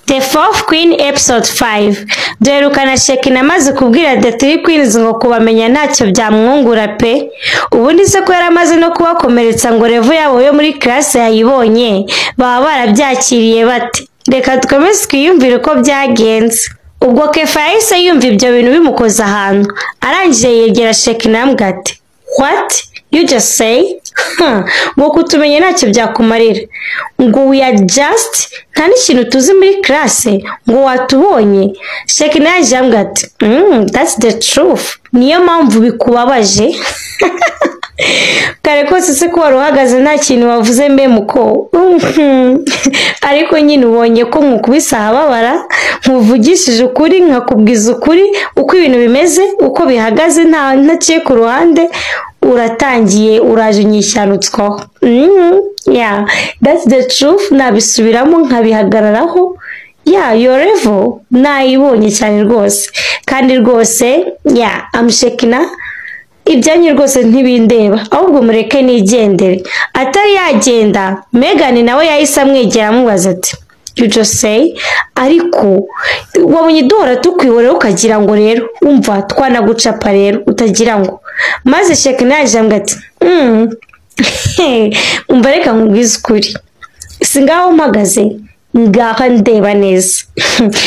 The Fourth Queen episode 5. Duherukana Shekina amaze kubwira The Three Queens ngo kubamenya ntacyo byamwungura pe. Ubundi se ko yaramaze no kubakomeretsa ngo revo yabo yo muri class yayibonye baba barabyakiriye bate. Reka dukomeze twiyumvire uko byagenze. Ubwo Kefa yahise yumva ibyo bintu bimukoza ahantu, arangije yegera Shekina ambwira ati "What? You just say?" Ngo kutumenye ntacyo byakumarira. Ngo we are just nta n'ikintu tuzi muri class ngo watubonye. Shekina yaje ambwira ati that's the truth. Niyo mpamvu bikubabaje. Kare kose se ko waruhagaze nta kintu wavuze mbe muko. Ariko nyine ubonye ko nkukubisa hababara, nkuvugishije ukuri, nkakubwiza ukuri uko ibintu bimeze, uko bihagaze ntaciye ku ruhande, uratangiye uraje unyishyanutswaho. Yeah, that's the truth. Nabisubiramo nkabihagararaho. Yeah, your level nayibonye cyane rwose. Kandi rwose, yeah, I'm Shekina. Ibyanyu rwose ntibindeba, ahubwo mureke nigendere. Atari yagenda, Megan nawe yahise amwegera amubaza ati "You just say?" Ariko wabonye duhora tukwihorera ukagira ngo rero umva twanagucapa rero utagira ngo. Maze Shekina yaje ambwira ati umva reka nkubwize ukuri, singaho mpagaze ngaha ndeba neza.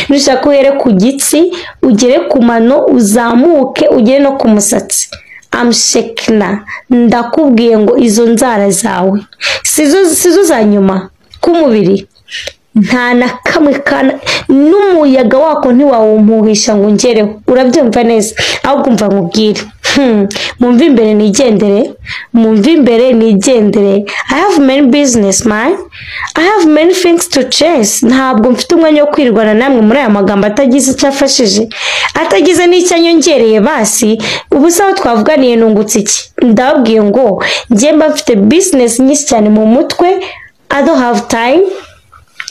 Nushaka uhere ku gitsi, ugere ku mano, uzamuke ugere no ku musatsi. I'm Shekina, ndakubwiye ngo izo nzara zawe sizo za nyuma ku mubiri, nta na kamwe kana n'umuyaga wako ntiwawumuhisha ngo ngereho. Urabyumva neza? Ahubwo umva nkubwire, mumva imbere nigendere, mumva imbere nigendere. I have many business man, I have many things to chase. Ntabwo mfite umwanya wo kwirwana namwe muri aya magambo atagize icyo afashije, atagize n'icyo anyongereye. Basi ubu saho twavuganiye nungutse iki? Ndababwiye ngo njye mba mfite business nyinshi cyane mu mutwe. I don't have time.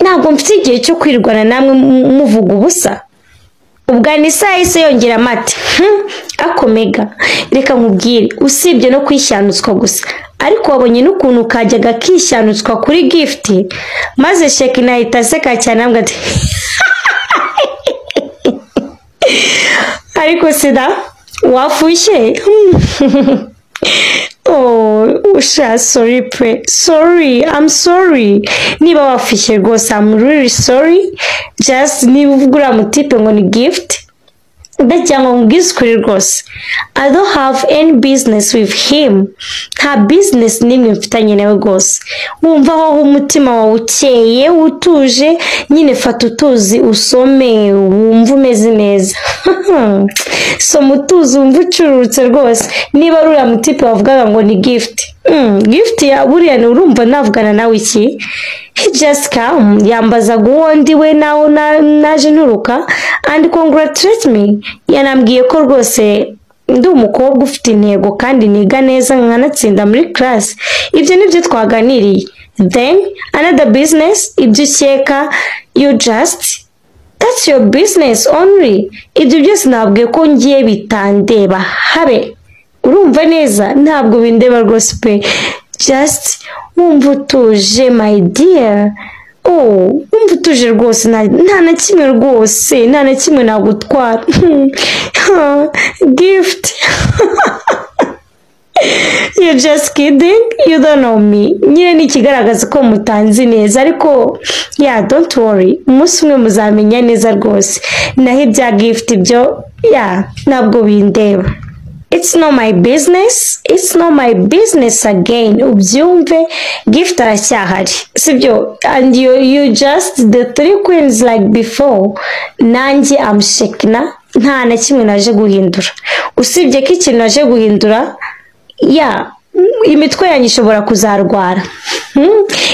Ntabwo mfite igihe cyo kwirwana namwe muvuga ubusa. Ubwa Nisa yahise yongera amati akomega, reka nkubwire, usibye no kwishyanutswa gusa, ariko wabonye n'ukuntu kajyaga kishyanutswa kuri gift. Maze Shekina ahita aseka cyane ambwira ati ariko sida wafushe. Oh, usha, sorry pre. Sorry, I'm sorry. Niba wafishe rwose, I'm really sorry. Just niba uvugura mutipe ngo ni gift, ndacyangwa ngubwize ukuri rwose, I don't have any business with him. Nta business nimwe mfitanye nawe rwose. Wumva aho umutima wawe ukeye utuje, nyine fata utuzi usome wumva umeze neza. So mutuzi wumva ucururutse rwose. Niba rura mutipe wavugaga ngo ni gift, gift ya buriya ni urumva navugana nawe iki? He just come yambaza guhondi we naho naje nturuka and congratulate me. Yanambwiye ko rwose ndi umukobwa ufite intego kandi niga neza nkanatsinda muri class. Ibyo nibyo twaganiriye. Then another business, ibyo ukeka, you just, that's your business only. Ibyo byose nabwiye ko ngiye bitandeba habe. Urumva neza? Ntabwo bindeba rwose pe. Just wumva utuje my dear. Oh, wumva utuje rwose, nta na kimwe rwose, nta na kimwe nagutwara. Gift. You're just kidding? You don't know me. Nyine ni ikigaragaza ko mutanzi neza, ariko yeah, don't worry, umunsi umwe muzamenya neza rwose. Naho ibya gift byo yeah, ntabwo bindeba. It's not my business. It's not my business again. Ubyumve, gift aracyahari, sibyo? And you just the three queens like before. Nanjye I'm Shekina, nta na kimwe naje guhindura. Usibye ko ikintu naje guhindura, yeah, imitwe yanyu ishobora kuzarwara.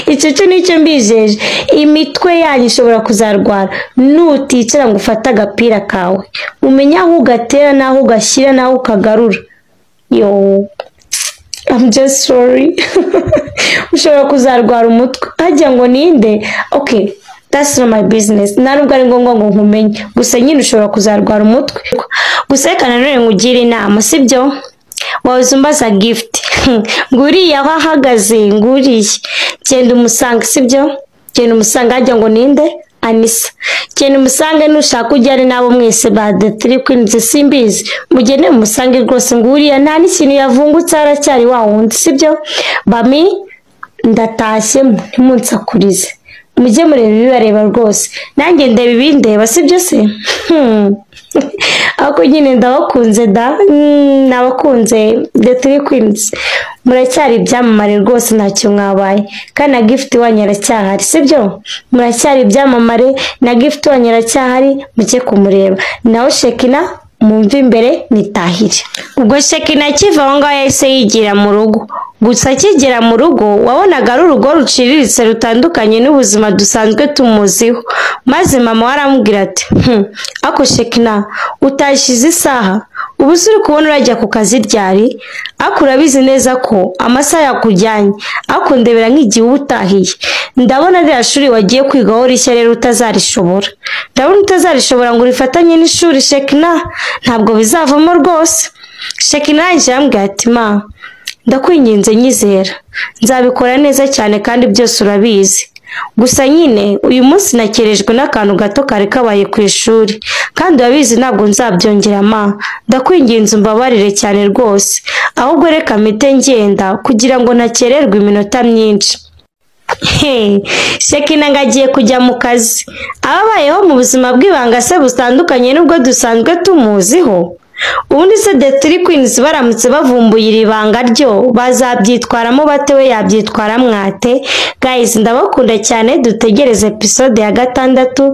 Icyo cyo nicyo mbijeje, imitwe yanyu ishobora kuzarwara nuticara ngo ufata agapira kawe umenya aho ugatera naho ugashyira naho ukagarura. Yo, I'm just sorry. Ushobora kuzarwara umutwe hajya ngo ninde? Okay, that's not my business. Nubwo ari ngombwa ngo nkumenye, gusa nyine ushobora kuzarwara umutwe. Gusa reka nanone nkugire inama, sibyo? Wazumbaza gift nguriya aho ahagaze, nguriye genda umusanga, sibyo? Genda umusanga hajya ngo ninde? Anisa genda umusange nushaka ujyane nabo mwese ba The Three Queens simbizi mugende umusange rwose ngo uriya nta n'ikintu yavungutse aracyari wa wundi sibyo bami ndatashye ntimunsakurize mujye mureba ibibareba rwose nanjye ndeba ibindeba sibyo se ako nyine ndabakunze nabakunze The Three Queens muracyari ibyamamare rwose ntacyo mwabaye kandi na gift wanyu aracyahari sibyo muracyari ibyamamare na gift wanyu aracyahari muke kumureba naho Shekina mumva imbere nitahire ubwo Shekina kiva aho ngaho yahise yigira mu rugo gusa akigera mu rugo wabonaga ari urugo ruciriritse rutandukanye n'ubuzima dusanzwe tumuziho maze mama waramubwira ati ako Shekina utashize isaha ubu uri kubona urajya ku kazi ryari ako urabizi neza ko amasaha yakujyanye ako ndebera nk'igihe utahiye ndabona rya shuri wagiye kwigaho rishya rero utazarishobora ndabona utazarishobora ngo urifatanye n'ishuri Shekina ntabwo bizavamo rwose Shekina yambwira ati ma ndakwinginze nyizera nzabikora neza cyane kandi byose urabizi gusa nyine uyu munsi nakerejwe n'akantu gato kare kabaye ku ishuri kandi urabizi ntabwo nzabyongera ma ndakwinginze umbabarire cyane rwose ahubwo reka mpite ngenda kugira ngo ntakererwe iminota myinshi Shekina ngagiye kujya mu kazi ababayeho mu buzima bw'ibanga se butandukanye n'ubwo dusanzwe tumuziho ubundi se The Three Queens baramutse bavumbuye iri banga ryo bazabyitwaramo bate we yabyitwara mwate guys ndabakunda cyane dutegereze episode ya 6